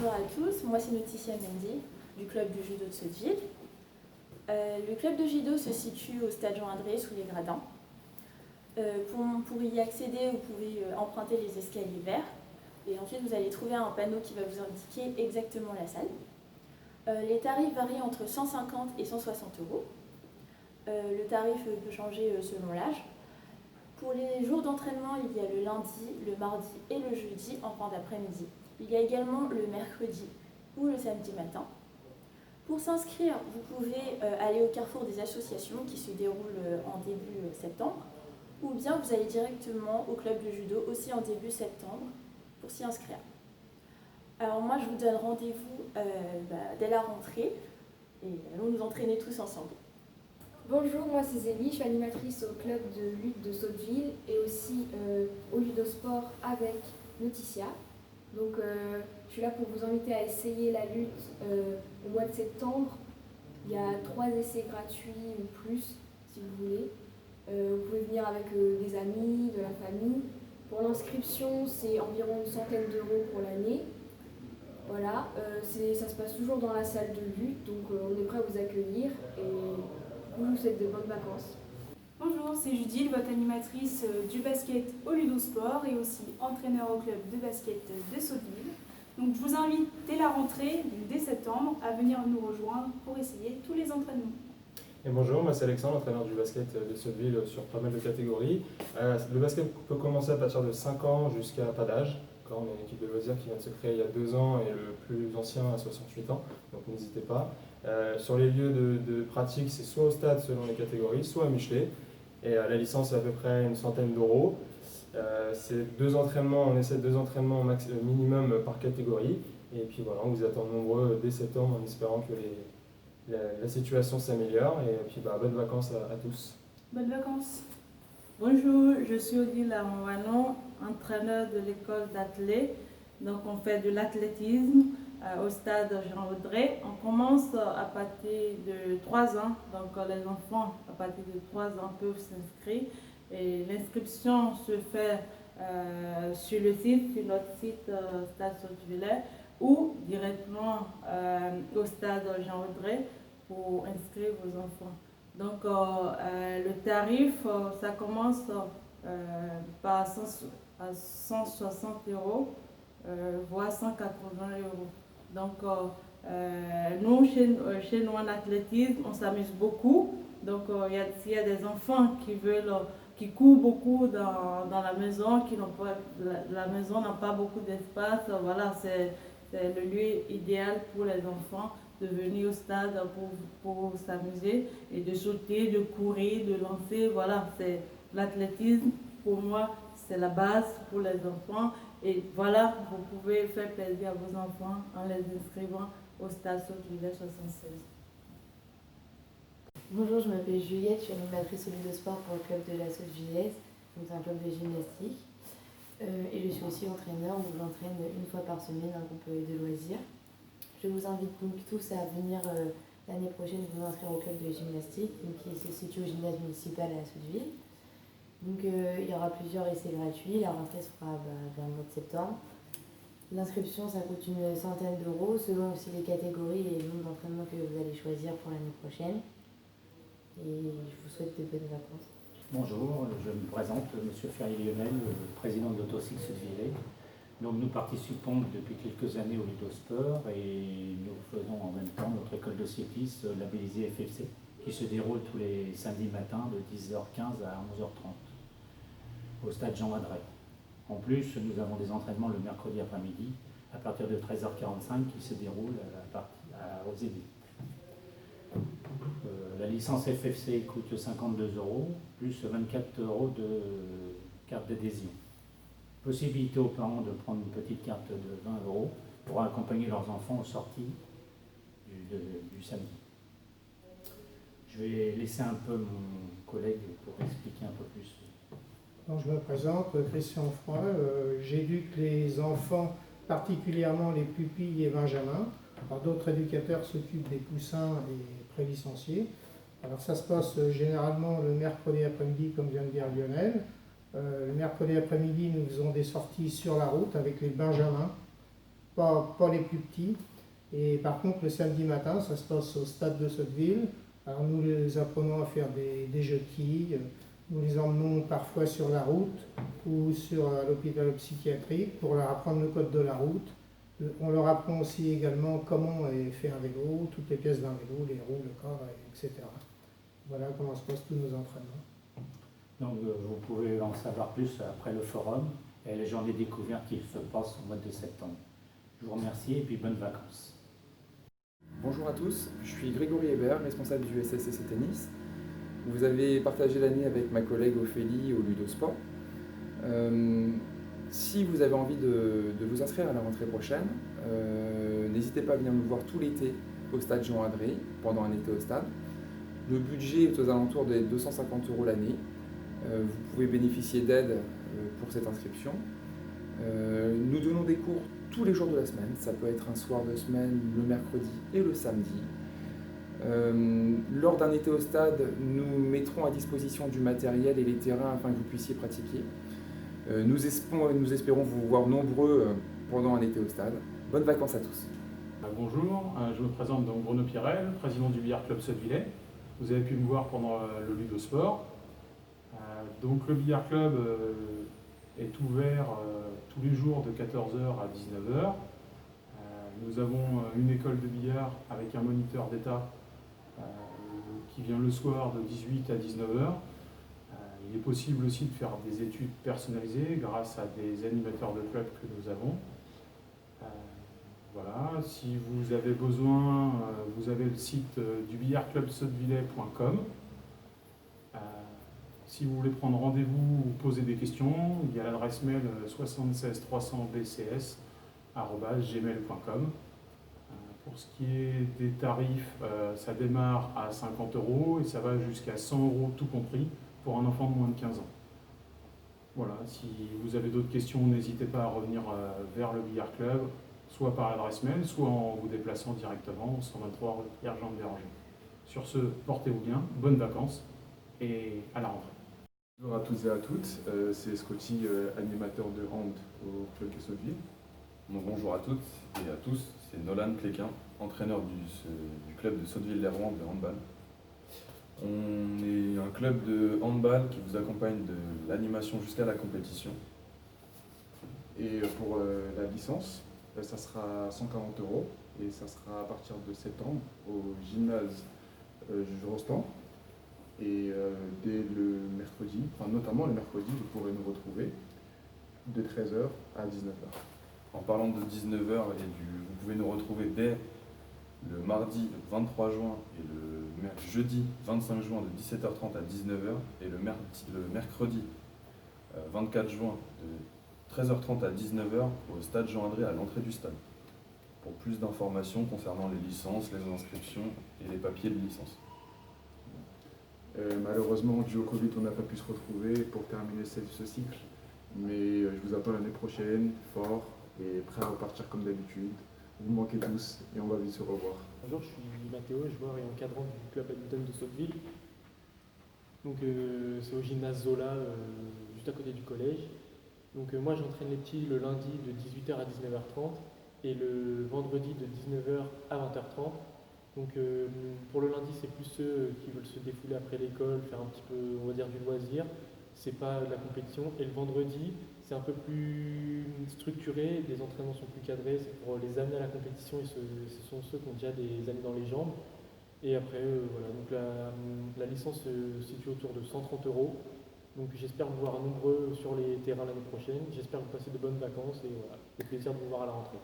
Bonjour à tous, moi c'est Laetitia Mendy du club du judo de Sotteville. Le club de judo se situe au stade Jean-Adré sous les gradins. Pour y accéder, vous pouvez emprunter les escaliers verts et ensuite vous allez trouver un panneau qui va vous indiquer exactement la salle. Les tarifs varient entre 150 et 160 euros. Le tarif peut changer selon l'âge. Pour les jours d'entraînement, il y a le lundi, le mardi et le jeudi en fin d'après-midi. Il y a également le mercredi ou le samedi matin. Pour s'inscrire, vous pouvez aller au carrefour des associations qui se déroule en début septembre, ou bien vous allez directement au club de judo aussi en début septembre pour s'y inscrire. Alors moi je vous donne rendez-vous dès la rentrée et allons nous entraîner tous ensemble. Bonjour, moi c'est Zélie, je suis animatrice au club de lutte de Sotteville et aussi au judo-sport avec Laetitia. Donc je suis là pour vous inviter à essayer la lutte au mois de septembre. Il y a 3 essais gratuits ou plus si vous voulez. Vous pouvez venir avec des amis, de la famille. Pour l'inscription, c'est environ une centaine d'euros pour l'année. Voilà, ça se passe toujours dans la salle de lutte, donc on est prêt à vous accueillir et vous nous souhaitez de bonnes vacances. Bonjour, c'est Judith, votre animatrice du basket au Ludosport et aussi entraîneur au club de basket de Sotteville. Donc je vous invite dès la rentrée, dès septembre, à venir nous rejoindre pour essayer tous les entraînements. Et bonjour, moi c'est Alexandre, entraîneur du basket de Sotteville sur pas mal de catégories. Le basket peut commencer à partir de 5 ans jusqu'à pas d'âge. On est une équipe de loisirs qui vient de se créer il y a 2 ans et le plus ancien a 68 ans, donc n'hésitez pas. Sur les lieux de pratique, c'est soit au stade selon les catégories, soit à Michelet. Et la licence est à peu près une centaine d'euros. C'est 2 entraînements, on essaie 2 entraînements minimum par catégorie. Et puis voilà, on vous attend nombreux dès septembre en espérant que la situation s'améliore. Et puis bonnes vacances à tous. Bonnes vacances. Bonjour, je suis Odile Amouanon, entraîneur de l'école d'athlètes. Donc on fait de l'athlétisme au stade Jean-Audrey. On commence à partir de 3 ans, donc les enfants à partir de 3 ans peuvent s'inscrire. Et l'inscription se fait sur notre site Stade Sotteville ou directement au stade Jean-Audrey pour inscrire vos enfants. Donc le tarif, ça commence par 160 euros, voire 180 euros. Donc nous, chez nous en athlétisme, on s'amuse beaucoup. Donc s'il y a des enfants qui courent beaucoup dans la maison, la maison n'a pas beaucoup d'espace, voilà, c'est le lieu idéal pour les enfants de venir au stade pour s'amuser et de sauter, de courir, de lancer. Voilà, c'est l'athlétisme, pour moi, c'est la base pour les enfants. Et voilà, vous pouvez faire plaisir à vos enfants en les inscrivant au stade Sotteville 76. Bonjour, je m'appelle Juliette, je suis animatrice au Ludosport pour le club de la Sotteville, donc c'est un club de gymnastique. Et je suis aussi entraîneur, donc j'entraîne une fois par semaine un groupe de loisirs. Je vous invite donc tous à venir l'année prochaine vous inscrire au club de gymnastique qui se situe au gymnase municipal à Sotteville. Donc il y aura plusieurs essais gratuits, la rentrée se fera vers le mois de septembre. L'inscription ça coûte une centaine d'euros selon aussi les catégories et le nombre d'entraînements que vous allez choisir pour l'année prochaine. Et je vous souhaite de bonnes vacances. Bonjour, je me présente, M. Ferrier-Lionel, président de l'Autocycle Sotteville. Donc nous participons depuis quelques années au Ludosport et nous faisons en même temps notre école de cyclisme labellisée FFC qui se déroule tous les samedis matins de 10h15 à 11h30 au stade Jean-Adrey. En plus, nous avons des entraînements le mercredi après-midi à partir de 13h45 qui se déroulent aux Zénith. La licence FFC coûte 52 euros plus 24 euros de carte d'adhésion. Possibilité aux parents de prendre une petite carte de 20 euros pour accompagner leurs enfants aux sorties du samedi. Je vais laisser un peu mon collègue pour expliquer un peu plus. Donc, je me présente, Christian Froy, j'éduque les enfants, particulièrement les pupilles et benjamins. Alors, d'autres éducateurs s'occupent des poussins et prélicenciés. Alors ça se passe généralement le mercredi après-midi, comme vient de dire Lionel. Le mercredi après-midi, nous faisons des sorties sur la route avec les benjamins pas les plus petits. Et par contre, le samedi matin, ça se passe au stade de Sotteville. Alors nous les apprenons à faire des jeux de quilles. Nous les emmenons parfois sur la route ou à l'hôpital psychiatrique pour leur apprendre le code de la route. On leur apprend aussi également comment est fait un vélo, toutes les pièces d'un vélo, les roues, le cadre, etc. Voilà comment se passent tous nos entraînements. Donc vous pouvez en savoir plus après le forum et les journées découvertes qui se passent au mois de septembre. Je vous remercie et puis bonnes vacances. Bonjour à tous, je suis Grégory Hébert, responsable du SSCC Tennis. Vous avez partagé l'année avec ma collègue Ophélie au Ludosport. Si vous avez envie de vous inscrire à la rentrée prochaine, n'hésitez pas à venir nous voir tout l'été au stade Jean Adré, pendant un été au stade. Le budget est aux alentours des 250 € l'année. Vous pouvez bénéficier d'aide pour cette inscription. Nous donnons des cours tous les jours de la semaine. Ça peut être un soir de semaine, le mercredi et le samedi. Lors d'un été au stade, nous mettrons à disposition du matériel et les terrains afin que vous puissiez pratiquer. Nous espérons vous voir nombreux pendant un été au stade. Bonnes vacances à tous. Bonjour, je me présente donc Bruno Pirel, président du billard club Sotteville. Vous avez pu me voir pendant le Ludosport. Donc le billard club est ouvert tous les jours de 14h à 19h. Nous avons une école de billard avec un moniteur d'État qui vient le soir de 18 à 19h. Il est possible aussi de faire des études personnalisées grâce à des animateurs de club que nous avons. Voilà. Si vous avez besoin, vous avez le site du billardclubsotteville.com. Si vous voulez prendre rendez-vous ou poser des questions, il y a l'adresse mail 76 300 bcs@gmail.com. Pour ce qui est des tarifs, ça démarre à 50 € et ça va jusqu'à 100 € tout compris pour un enfant de moins de 15 ans. Voilà, si vous avez d'autres questions, n'hésitez pas à revenir vers le Billard Club, soit par l'adresse mail, soit en vous déplaçant directement au 123 rue Pierre-Jean Béranger. Sur ce, portez-vous bien, bonnes vacances et à la rentrée. Bonjour à toutes et à toutes, c'est Scotty, animateur de hand au club de Sotteville. Bonjour à toutes et à tous, c'est Nolan Pléquin, entraîneur du club de Sotteville-les-Rouen de handball. On est un club de handball qui vous accompagne de l'animation jusqu'à la compétition. Et pour la licence, ça sera 140 € et ça sera à partir de septembre au gymnase Rostand. Et dès le mercredi, enfin notamment le mercredi, vous pourrez nous retrouver de 13h à 19h. En parlant de 19h, vous pouvez nous retrouver dès le mardi 23 juin et le jeudi 25 juin de 17h30 à 19h et le mercredi 24 juin de 13h30 à 19h au stade Jean Adré à l'entrée du stade. Pour plus d'informations concernant les licences, les inscriptions et les papiers de licence. Malheureusement, dû au Covid, on n'a pas pu se retrouver pour terminer ce cycle. Mais je vous attends l'année prochaine, fort et prêt à repartir comme d'habitude. Vous me manquez tous et on va vite se revoir. Bonjour, je suis Mathéo, joueur et encadrant du club badminton de Sotteville. Donc c'est au gymnase Zola, juste à côté du collège. Donc moi j'entraîne les petits le lundi de 18h à 19h30 et le vendredi de 19h à 20h30. Donc pour le lundi c'est plus ceux qui veulent se défouler après l'école, faire un petit peu on va dire du loisir. C'est pas de la compétition. Et le vendredi c'est un peu plus structuré, les entraînements sont plus cadrés, c'est pour les amener à la compétition et ce sont ceux qui ont déjà des années dans les jambes. Et après, voilà, donc la licence se situe autour de 130 €. Donc j'espère vous voir nombreux sur les terrains l'année prochaine. J'espère que vous passez de bonnes vacances et voilà, au plaisir de vous voir à la rentrée.